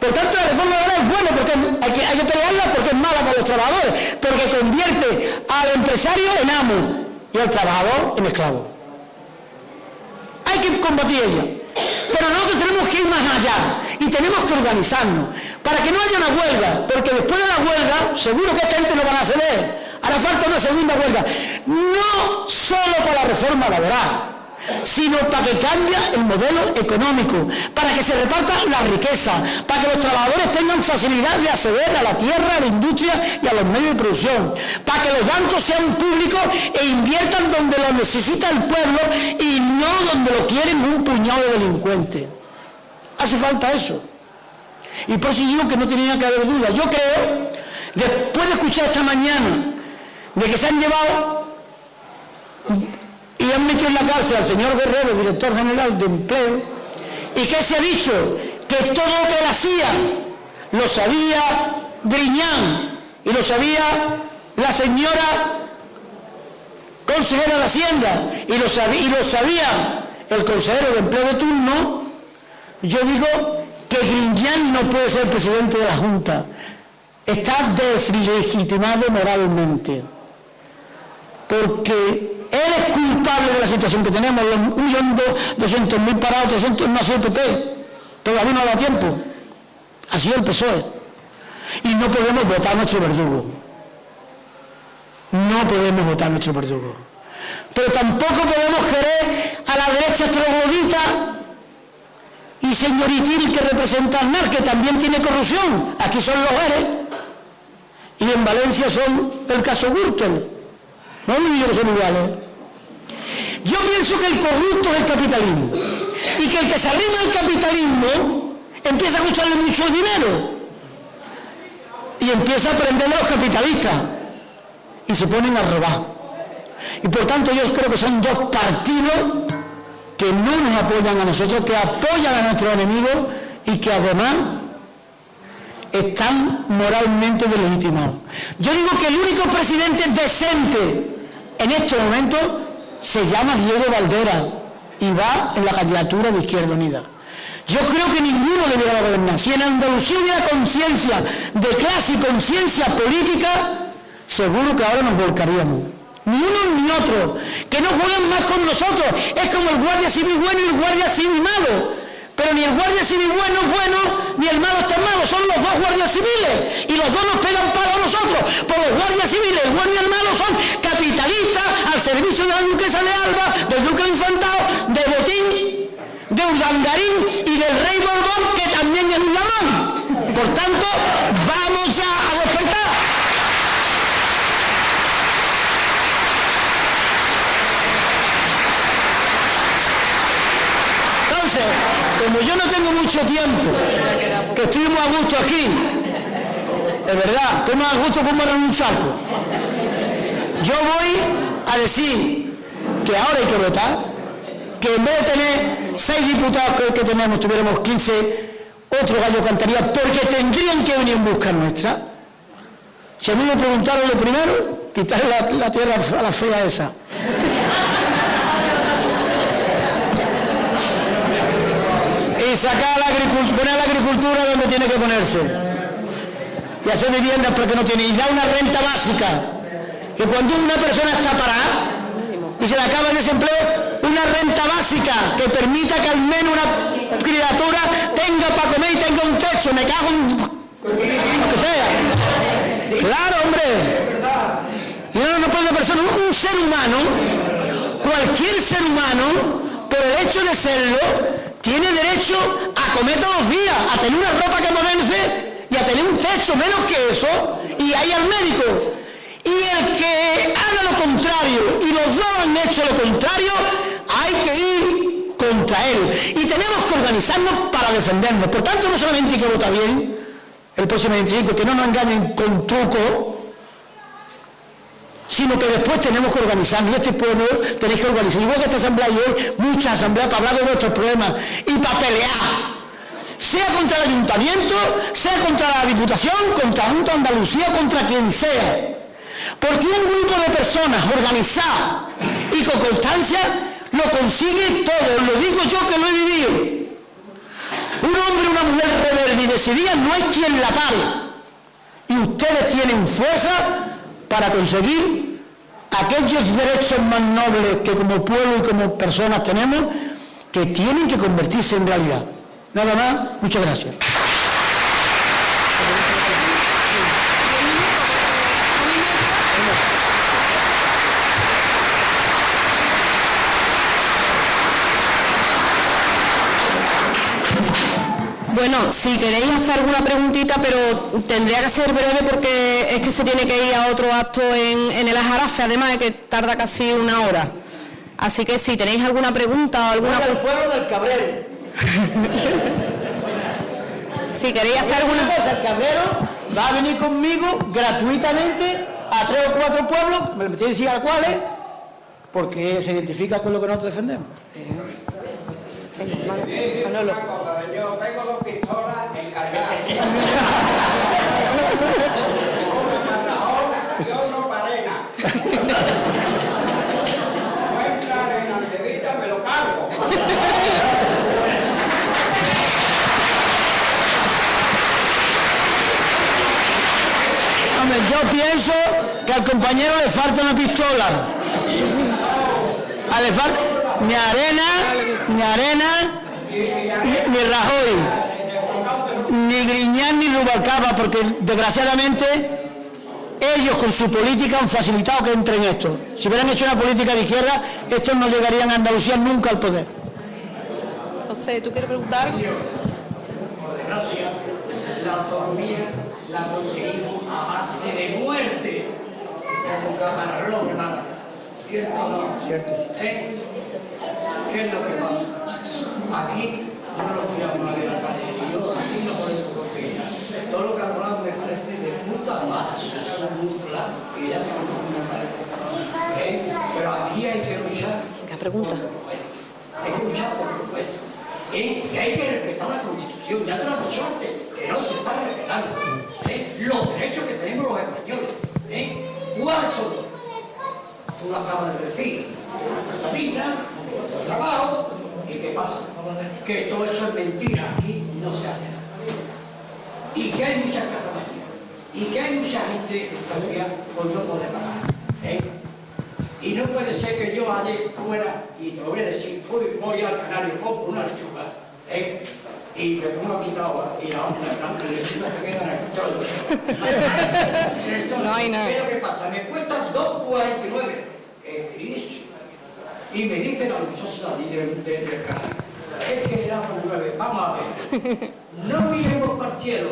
Por tanto, la reforma laboral es buena porque hay que pelearla porque es mala para los trabajadores, porque convierte al empresario en amo y al trabajador en esclavo. Hay que combatir ella. Pero nosotros tenemos que ir más allá y tenemos que organizarnos para que no haya una huelga, porque después de la huelga seguro que esta gente no van a ceder. Hará falta una segunda huelga, no solo para la reforma laboral, sino para que cambie el modelo económico, para que se reparta la riqueza, para que los trabajadores tengan facilidad de acceder a la tierra, a la industria y a los medios de producción, para que los bancos sean públicos e inviertan donde lo necesita el pueblo y no donde lo quieren un puñado de delincuentes. Hace falta eso. Y por eso digo que no tenía que haber duda. Yo creo, después de escuchar esta mañana de que se han llevado y han metido en la cárcel al señor Guerrero, director general de Empleo, y que se ha dicho que todo lo que él hacía lo sabía Griñán y lo sabía la señora consejera de Hacienda y lo sabía el consejero de Empleo de turno, yo digo que Griñán no puede ser presidente de la Junta. Está deslegitimado moralmente, porque él es culpable de la situación que tenemos, los 1.200.000 parados, 300, no ha sido el PP, todavía no da tiempo, ha sido el PSOE, y no podemos votar a nuestro verdugo, no podemos votar a nuestro verdugo, pero tampoco podemos querer a la derecha troglodita y señoritil que representa al NAR, que también tiene corrupción, aquí son los ERE, y en Valencia son el caso Gürtel. No me digo que son iguales. Yo pienso que el corrupto es el capitalismo y que el que se arrima al capitalismo empieza a gustarle mucho el dinero y empieza a aprender a los capitalistas y se ponen a robar. Y por tanto yo creo que son dos partidos que no nos apoyan a nosotros, que apoyan a nuestros enemigos y que además están moralmente deslegitimados. Yo digo que el único presidente decente en estos momentos se llama Diego Valdera y va en la candidatura de Izquierda Unida. Yo creo que ninguno debería gobernar. Si en Andalucía hubiera conciencia de clase y conciencia política, seguro que ahora nos volcaríamos. Ni uno ni otro. Que no jueguen más con nosotros. Es como el guardia civil bueno y el guardia civil malo. Pero ni el guardia civil bueno es bueno, ni el malo está malo, son los dos guardias civiles. Y los dos nos pegan palo a nosotros. Por los guardias civiles, el bueno y el malo son capitalistas al servicio de la duquesa de Alba, del duque de Infantado, de Botín, de Urdangarín y del rey Borbón, que también es un ladrón. Por tanto, vamos ya a despertar. Entonces, como yo no tengo mucho tiempo, que estoy muy a gusto aquí, es verdad, estoy más a gusto como en un saco, yo voy a decir que ahora hay que votar, que en vez de tener 6 diputados que tenemos, tuviéramos 15, otro gallo cantaría, porque tendrían que venir en busca nuestra. Si a mí me preguntaron lo primero, quitarle la tierra a la fea esa. Y sacar la agricultura, poner la agricultura donde tiene que ponerse. Y hacer viviendas porque no tiene. Y dar una renta básica. Que cuando una persona está parada y se le acaba el desempleo, una renta básica que permita que al menos una criatura tenga para comer y tenga un techo. Me cago en lo que sea. Claro, hombre. Y no puede una persona, un ser humano, cualquier ser humano, por el hecho de serlo, tiene derecho a comer todos los días, a tener una ropa que ponerse y a tener un techo, menos que eso, y ahí al médico. Y el que haga lo contrario, y los dos han hecho lo contrario, hay que ir contra él. Y tenemos que organizarnos para defendernos. Por tanto, no solamente hay que votar bien el próximo 25, que no nos engañen con truco, sino que después tenemos que organizarnos. Y este pueblo tenéis que organizar. Igual que esta asamblea y hoy, muchas asambleas para hablar de nuestros problemas y para pelear. Sea contra el ayuntamiento, sea contra la diputación, contra la Junta de Andalucía, contra quien sea. Porque un grupo de personas organizadas y con constancia lo consigue todo. Lo digo yo que lo he vivido. Un hombre o una mujer rebelde y decidida no hay quien la pare. Y ustedes tienen fuerza para conseguir aquellos derechos más nobles que como pueblo y como personas tenemos, que tienen que convertirse en realidad. Nada más, muchas gracias. Bueno, si queréis hacer alguna preguntita, pero tendría que ser breve porque es que se tiene que ir a otro acto en el Ajarafe, además de que tarda casi una hora. Así que si tenéis alguna pregunta o alguna... El pueblo del Cabrero. Si queréis hacer alguna... El Cabrero va a venir conmigo gratuitamente a 3 o 4 pueblos, me tiene que decir a cuáles, porque se identifica con lo que nosotros defendemos. Manolo. Yo tengo 2 pistolas encargadas. Uno Marrajón y otro Parena. No entrar en la levita, me lo cargo. Hombre, yo pienso que al compañero le falta una pistola. Le falta ni Arena, ni Rajoy, ni Griñán, ni Rubalcaba, porque desgraciadamente ellos con su política han facilitado que entren estos. Si hubieran hecho una política de izquierda, estos no llegarían a Andalucía nunca al poder. José, ¿tú quieres preguntar algo? Por desgracia, la autonomía la conseguimos a base de muerte. Como Camarón, hermano. ¿Cierto o no? Cierto. ¿Qué es lo que pasa? Aquí no lo tiramos a la calle. Yo aquí no puedo confiar. Todo lo que ha hablado me parece de puta madre. Son muy claros. Y ya me parece. Pero aquí hay que luchar. ¿Qué pregunta? Hay que luchar por lo nuestro. Y hay que respetar la Constitución. Ya te lo he dicho antes, que no se está respetando. Los derechos que tenemos los españoles. ¿Cuáles son? Tú lo acabas de decir. Una vida, un trabajo. ¿Y qué pasa? Que todo eso es mentira. Aquí no se hace nada. Y que hay muchas capacidades. Y que hay mucha gente que todavía pues no puede pagar. Y no puede ser que yo allí fuera, y te lo voy a decir, voy al Canario, compro una lechuga, y me pongo aquí agua, y la lechuga se queda en el trozo. Entonces, No hay nada. ¿qué es lo que pasa? Me cuesta 2,49. Cristo. Y me dice la muchacha del Canario, es que le damos 9, vamos a ver. No miremos para el cielo,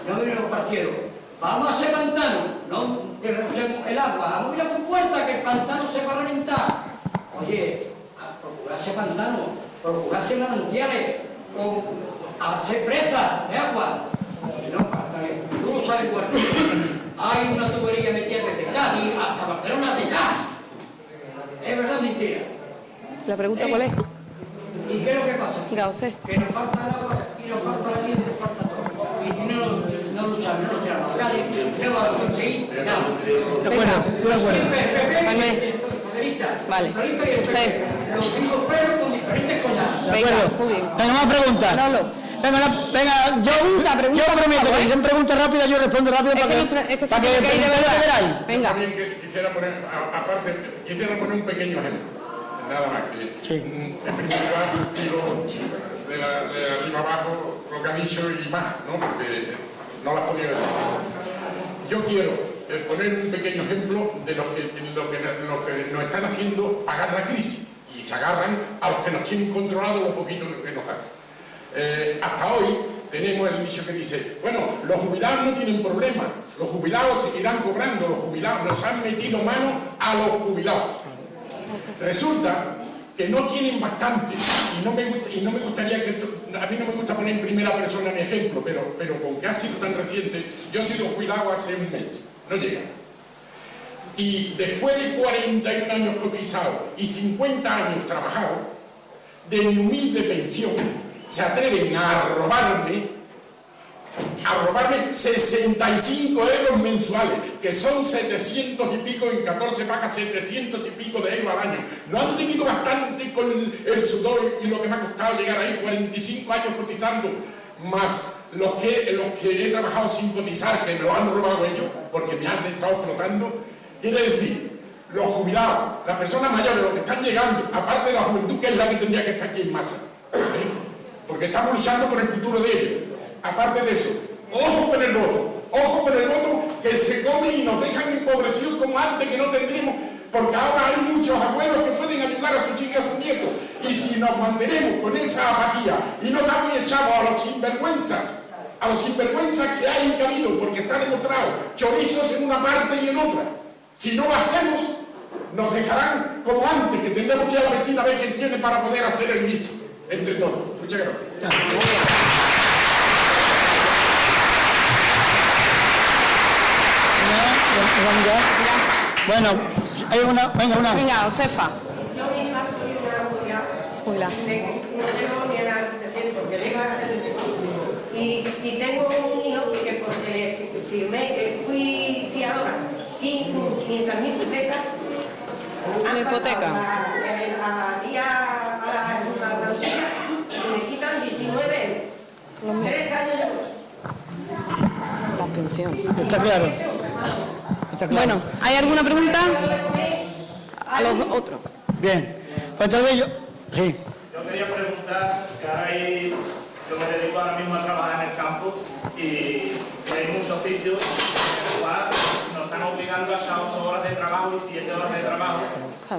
no miremos para el cielo. Vamos a hacer pantano, no que recogemos el agua, vamos a mirar con puerta que el pantano se va a reventar. Oye, a procurarse pantano, procurarse manantiales, hacer presas de agua. Y no, hasta que tú lo sabes, Puerto. Hay una tubería metida desde Cádiz hasta Barcelona de gas. ¿Es verdad o mentira? ¿La pregunta cuál es? ¿Y qué es lo que pasa? José. Que nos falta el agua y nos falta la vida y nos falta todo. Y si no luchamos, no nos tiramos a la calle, no vamos a conseguir nada. Venga. Jaime. Vale. Sí. Los mismos perros con diferentes cosas. Venga, muy bien. Venga, más preguntas. Manolo. Venga, yo prometo que si hacen preguntas rápidas yo respondo rápido para que se tiene que ir de veráis. verdad. Venga. También quisiera poner, aparte, quisiera poner un pequeño ejemplo, nada más que, Sí. en primer lugar, suscribo de arriba abajo lo que ha dicho y más, ¿no? Porque no las podía decir. Yo quiero poner un pequeño ejemplo de lo que nos están haciendo pagar la crisis y se agarran a los que nos tienen controlado lo poquito que nos dan. Hasta hoy tenemos el dicho que dice, bueno, los jubilados no tienen problema, los jubilados seguirán cobrando, los jubilados nos han metido mano a los jubilados. Resulta que no tienen bastante y no me gustaría que esto, a mí no me gusta poner en primera persona mi ejemplo, pero con que ha sido tan reciente, yo he sido jubilado hace un mes, no llega. Y después de 41 años cotizados y 50 años trabajados, de mi humilde pensión, se atreven a robarme a robarme 65 euros mensuales, que son 700 y pico en 14 vacas, 700 y pico de euros al año. No han tenido bastante con el sudor y lo que me ha costado llegar ahí, 45 años cotizando, más los que he trabajado sin cotizar, que me lo han robado ellos, porque me han estado explotando. Quiere decir, los jubilados, las personas mayores, los que están llegando, aparte de la juventud, que es la que tendría que estar aquí en masa, porque estamos luchando por el futuro de ellos. Aparte de eso, ojo con el voto, que se comen y nos dejan empobrecidos como antes, que no tendríamos, porque ahora hay muchos abuelos que pueden ayudar a sus hijos y a sus nietos, y si nos mantenemos con esa apatía y no estamos echados a los sinvergüenzas que hay y que ha habido, porque está demostrado, chorizos en una parte y en otra. Si no lo hacemos, nos dejarán como antes, que tendremos que ir a la vecina a ver qué tiene para poder hacer el guiso, entre todos. Muchas gracias. Bueno, hay una, venga. Venga, Josefa. Yo misma soy una jubilada. No tengo ni edad de 700, porque llego a 75. Y tengo un hijo que porque le firmé, que fui fiadora, 500.000 pesetas. ¿En hipoteca? A la Brancilla, y me quitan 19 euros. 3 años ya. La pensión. Está claro. Bueno, ¿hay alguna pregunta? A los otros. Bien, pues entonces yo... Sí. Yo quería preguntar, que ahora yo me dedico ahora mismo a trabajar en el campo y hay muchos sitios en los cuales nos están obligando a esas 8 horas de trabajo y 7 horas de trabajo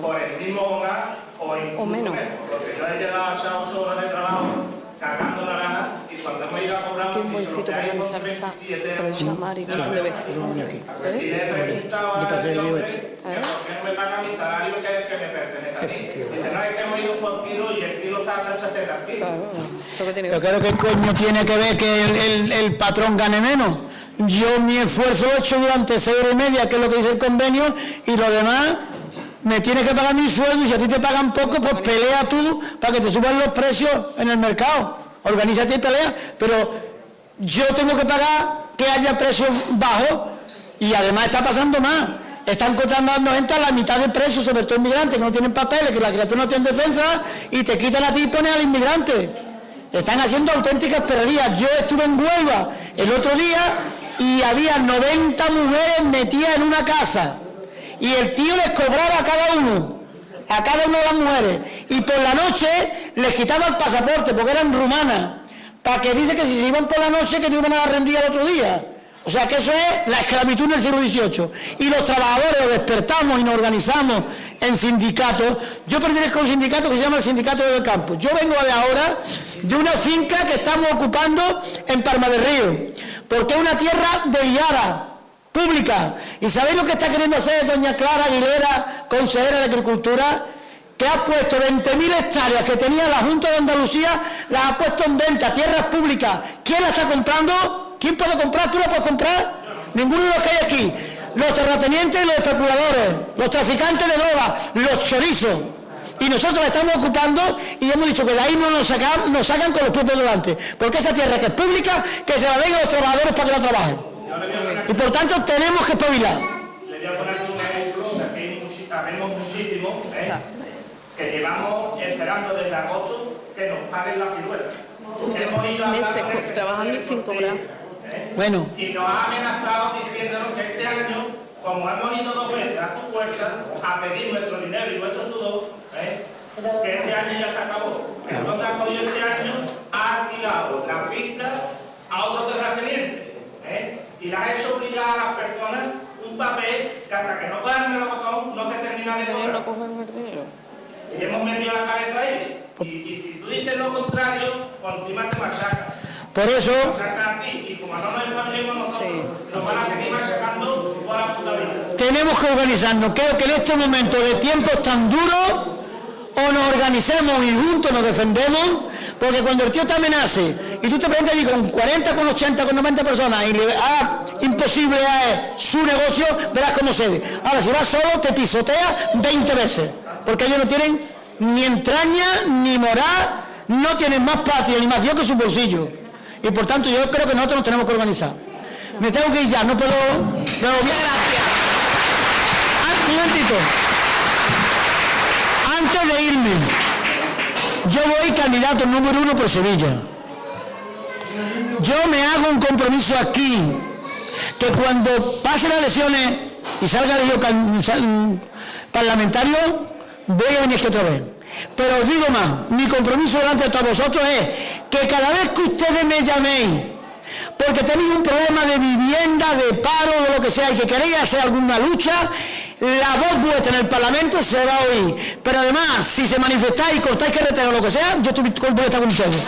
por el mismo hogar o incluso menos. Porque yo he llegado a esas 8 horas de trabajo cargando naranjas y cuando hemos ido a cobrar un piso que hay unos 27 euros. Y le he preguntado a este hombre que por qué no me pagan mi salario que me pertenece a mí. Dice, no, es que hemos ido por kilo y el kilo está a 70 kilos. Pero claro que el coño tiene que ver que el patrón gane menos. Yo mi esfuerzo lo he hecho durante 6 horas y media, que es lo que dice el convenio, y lo demás me tienes que pagar mi sueldo, y si a ti te pagan poco, pues pelea tú para que te suban los precios en el mercado. Organízate y pelea, pero yo tengo que pagar que haya precios bajos, y además está pasando más. Están contratando gente a la mitad del precio, sobre todo inmigrantes que no tienen papeles, que la criatura no tiene defensa, y te quitan a ti y ponen al inmigrante. Están haciendo auténticas perrerías. Yo estuve en Huelva el otro día y había 90 mujeres metidas en una casa, y el tío les cobraba a cada una de las mujeres, y por la noche les quitaba el pasaporte porque eran rumanas, para que dice que si se iban por la noche que no iban a rendir al otro día. O sea que eso es la esclavitud del siglo XVIII. Y los trabajadores despertamos y nos organizamos en sindicatos. Yo pertenezco a un sindicato que se llama el Sindicato del Campo. Yo vengo de ahora de una finca que estamos ocupando en Palma del Río, porque es una tierra de Iara, pública. ¿Y sabéis lo que está queriendo hacer doña Clara Aguilera, consejera de Agricultura? Que ha puesto 20.000 hectáreas que tenía la Junta de Andalucía, las ha puesto en venta, tierras públicas. ¿Quién la está comprando? ¿Quién puede comprar? ¿Tú la puedes comprar? Ninguno de los que hay aquí. Los terratenientes y los especuladores, los traficantes de drogas, los chorizos. Y nosotros la estamos ocupando y hemos dicho que de ahí no nos sacan con los pies por delante. Porque esa tierra que es pública, que se la den a los trabajadores para que la trabajen. Y por tanto tenemos que espabilar. Le voy a poner un ejemplo, que aquí sabemos muchísimo, que llevamos esperando desde agosto que nos paguen la ciruela. Hemos ido a trabajando sin cobrar. Bueno. Y nos ha amenazado diciéndonos que este año, como hemos ido 2 veces a su puerta a pedir nuestro dinero y nuestro sudor, que este año ya se acabó. Entonces ha podido este año, ha alquilado la finca a otro terrateniente, y le ha hecho obligar a las personas un papel que hasta que no puedan el botón no se termina de cobrar. Y hemos metido la cabeza ahí. Y si tú dices lo contrario, por encima te machacan. Por eso... Machacan a ti, y como no nos espabilemos nosotros, nos van a seguir machacando toda la puta vida. Tenemos que organizarnos. Creo que en estos momentos de tiempos tan duros, o nos organizamos y juntos nos defendemos, porque cuando el tío te amenace y tú te presentas allí con 40, con 80, con 90 personas y le imposible a su negocio, verás cómo cede. Ahora, si vas solo, te pisotea 20 veces, porque ellos no tienen ni entraña, ni moral, no tienen más patria, ni más Dios que su bolsillo. Y por tanto yo creo que nosotros nos tenemos que organizar. Me tengo que ir ya, no puedo... Muchas gracias. Un momentito. Antes de irme, yo voy candidato número 1 por Sevilla. Yo me hago un compromiso aquí, que cuando pasen las elecciones y salga yo parlamentario, voy a venir aquí otra vez. Pero os digo más, mi compromiso delante de todos vosotros es que cada vez que ustedes me llaméis, porque tenéis un problema de vivienda, de paro, de lo que sea, y que queréis hacer alguna lucha, la voz vuestra en el Parlamento se va a oír. Pero además, si se manifestáis, cortáis carretera o lo que sea, yo voy a estar con ustedes.